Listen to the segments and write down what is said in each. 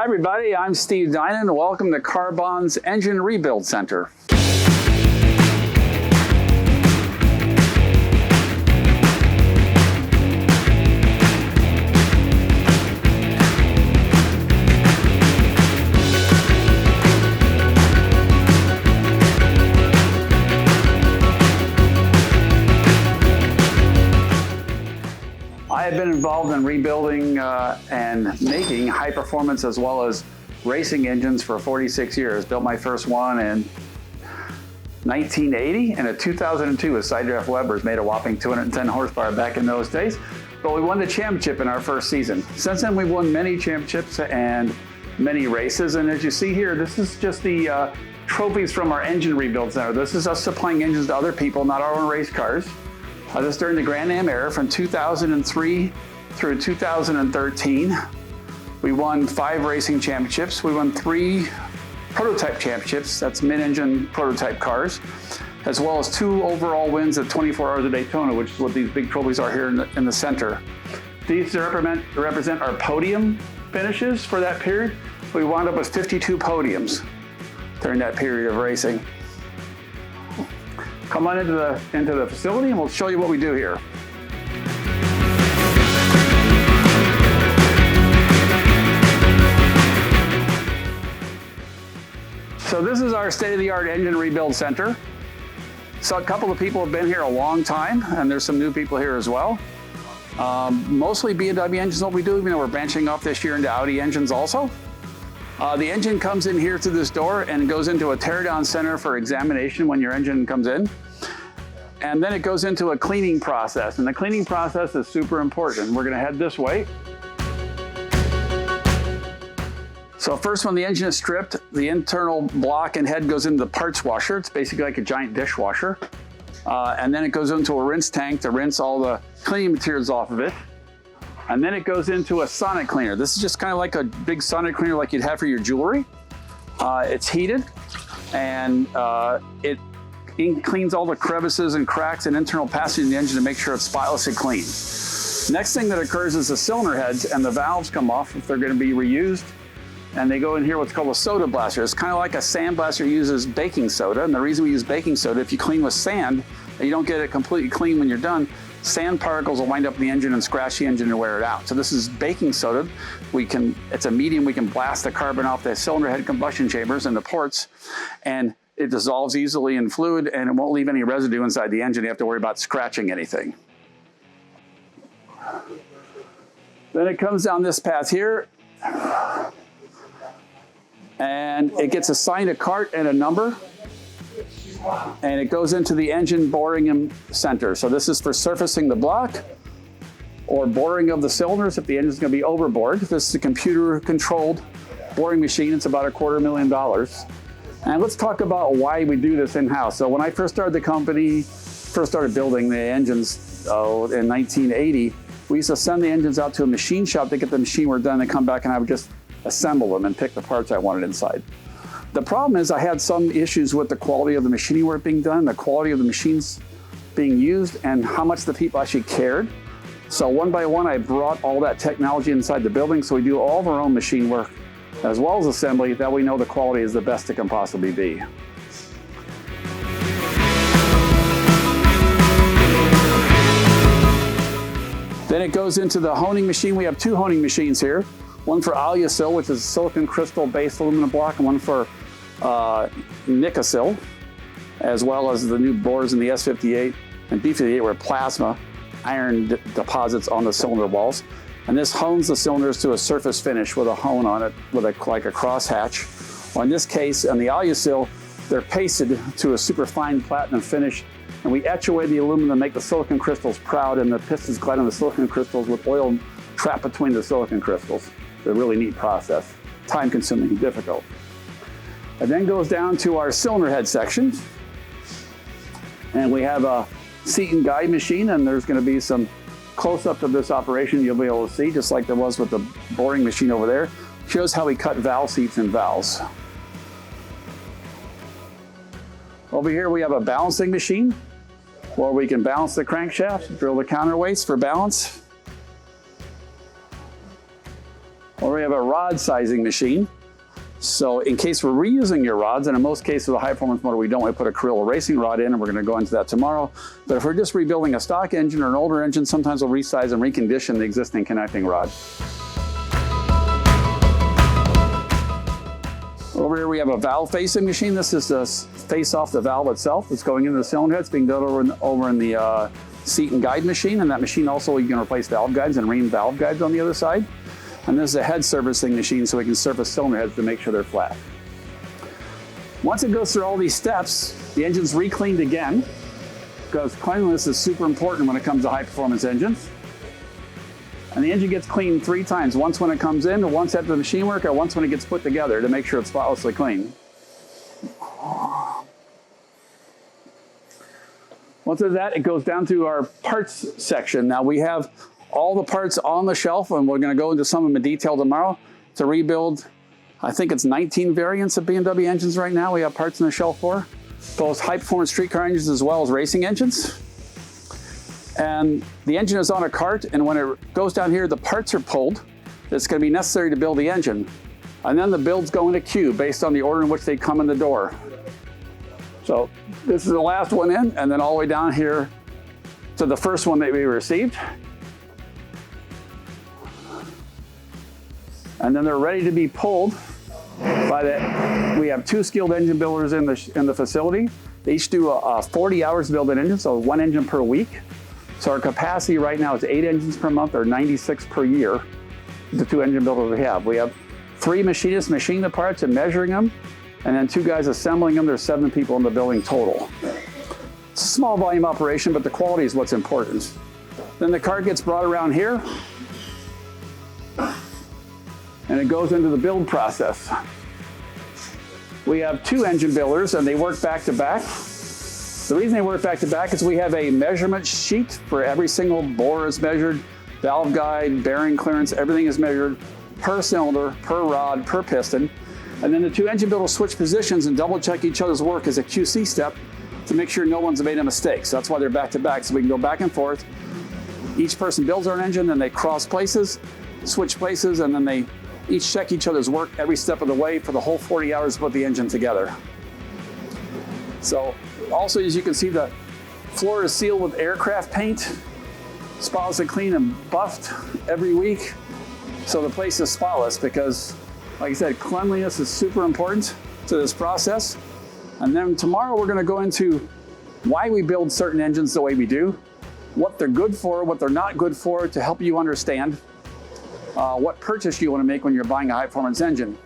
Hi everybody, I'm Steve Dinan. Welcome to CarBahn's Engine Rebuild Center. I have been involved in rebuilding and making high performance as well as racing engines for 46 years. Built my first one in 1980, and in 2002 with Sidedraft Webbers made a whopping 210 horsepower back in those days. But we won the championship in our first season. Since then, we've won many championships and many races. And as you see here, this is just the trophies from our engine rebuild center. This is us supplying engines to other people, not our own race cars. This during the Grand Am era from 2003 through 2013. We won 5 racing championships. We won 3 prototype championships, that's mid-engine prototype cars, as well as 2 overall wins at 24 Hours of Daytona, which is what these big trophies are here in the center. These represent our podium finishes for that period. We wound up with 52 podiums during that period of racing. Come on into the facility and we'll show you what we do here. So this is our state-of-the-art engine rebuild center. So a couple of people have been here a long time, and there's some new people here as well. Mostly BMW engines what we do, even though we're branching off this year into Audi engines also. The engine comes in here through this door and goes into a teardown center for examination when your engine comes in. And then it goes into a cleaning process. And the cleaning process is super important. We're gonna head this way. So first, when the engine is stripped, the internal block and head goes into the parts washer. It's basically like a giant dishwasher. And then it goes into a rinse tank to rinse all the cleaning materials off of it. And then it goes into a sonic cleaner. This is just kind of like a big sonic cleaner like you'd have for your jewelry. It's heated, and it cleans all the crevices and cracks and internal passage in the engine to make sure it's spotlessly clean. Next thing that occurs is the cylinder heads and the valves come off if they're going to be reused. And they go in here what's called a soda blaster. It's kind of like a sand blaster uses baking soda. And the reason we use baking soda, if you clean with sand and you don't get it completely clean when you're done, sand particles will wind up in the engine and scratch the engine and wear it out. So this is baking soda. It's a medium, we can blast the carbon off the cylinder head combustion chambers and the ports, and it dissolves easily in fluid and it won't leave any residue inside the engine. You have to worry about scratching anything. Then it comes down this path here, and it gets assigned a cart and a number, and it goes into the engine boring center. So this is for surfacing the block or boring of the cylinders if the engine's going to be overbored. This is a computer-controlled boring machine. It's about $250,000. And let's talk about why we do this in-house. So when I first started the company, started building the engines in 1980, we used to send the engines out to a machine shop to get the machine work done and come back and I would just assemble them and pick the parts I wanted inside. The problem is I had some issues with the quality of the machining work being done, the quality of the machines being used, and how much the people actually cared. So one by one, I brought all that technology inside the building, so we do all of our own machine work as well as assembly, that we know the quality is the best it can possibly be. Then it goes into the honing machine. We have 2 honing machines here. One for Alusil, which is a silicon crystal based aluminum block, and one for Nicosil, as well as the new bores in the S58 and B58 were plasma iron deposits on the cylinder walls. And this hones the cylinders to a surface finish with a hone on it with like a crosshatch. Or in this case, on the Alusil, they're pasted to a super fine platinum finish, and we etch away the aluminum to make the silicon crystals proud, and the pistons glide on the silicon crystals with oil trapped between the silicon crystals. It's a really neat process, time-consuming and difficult. It then goes down to our cylinder head section, and we have a seat and guide machine, and there's going to be some close-up of this operation you'll be able to see, just like there was with the boring machine over there. Shows how we cut valve seats and valves. Over here we have a balancing machine where we can balance the crankshaft, drill the counterweights for balance. Or we have a rod sizing machine. So in case we're reusing your rods, and in most cases with a high performance motor, we don't, we put a Carrillo racing rod in, and we're gonna go into that tomorrow. But if we're just rebuilding a stock engine or an older engine, sometimes we'll resize and recondition the existing connecting rod. Over here we have a valve facing machine. This is the face off the valve itself. It's going into the cylinder head. It's being done over in the seat and guide machine. And that machine also, you can replace valve guides and ream valve guides on the other side. And this is a head servicing machine, so we can surface cylinder heads to make sure they're flat. Once it goes through all these steps, the engine's re-cleaned again, because cleanliness is super important when it comes to high performance engines. And the engine gets cleaned 3 times, once when it comes in, or once after the machine work, or once when it gets put together to make sure it's spotlessly clean. Once it's that, it goes down to our parts section. Now we have all the parts on the shelf, and we're going to go into some of them in detail tomorrow to rebuild. I think it's 19 variants of BMW engines right now we have parts on the shelf for, both high performance streetcar engines as well as racing engines. And the engine is on a cart, and when it goes down here, the parts are pulled. It's going to be necessary to build the engine. And then the builds go in a queue based on the order in which they come in the door. So this is the last one in, and then all the way down here to the first one that we received. And then they're ready to be pulled by we have 2 skilled engine builders in the facility. They each do 40 hours to build an engine, so 1 engine per week. So our capacity right now is 8 engines per month, or 96 per year, the 2 engine builders we have. We have 3 machinists machining the parts and measuring them, and then 2 guys assembling them. There's 7 people in the building total. It's a small volume operation, but the quality is what's important. Then the cart gets brought around here, and it goes into the build process. We have 2 engine builders, and they work back to back. The reason they work back to back is we have a measurement sheet for every single bore is measured, valve guide, bearing clearance, everything is measured per cylinder, per rod, per piston. And then the 2 engine builders switch positions and double check each other's work as a QC step to make sure no one's made a mistake. So that's why they're back to back, so we can go back and forth. Each person builds their engine, then they cross places, switch places, and then they each check each other's work every step of the way for the whole 40 hours to put the engine together. So also, as you can see, the floor is sealed with aircraft paint, spotlessly clean and buffed every week. So the place is spotless because, like I said, cleanliness is super important to this process. And then tomorrow we're going to go into why we build certain engines the way we do, what they're good for, what they're not good for, to help you understand what purchase you want to make when you're buying a high performance engine.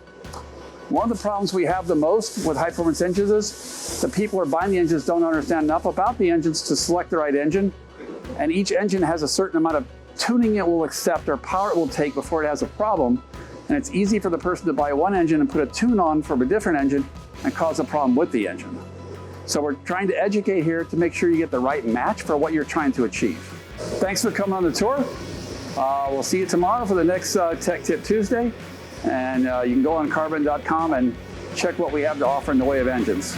One of the problems we have the most with high performance engines is the people who are buying the engines don't understand enough about the engines to select the right engine. And each engine has a certain amount of tuning it will accept or power it will take before it has a problem. And it's easy for the person to buy one engine and put a tune on from a different engine and cause a problem with the engine. So we're trying to educate here to make sure you get the right match for what you're trying to achieve. Thanks for coming on the tour. We'll see you tomorrow for the next Tech Tip Tuesday. And you can go on CarBahn.com and check what we have to offer in the way of engines.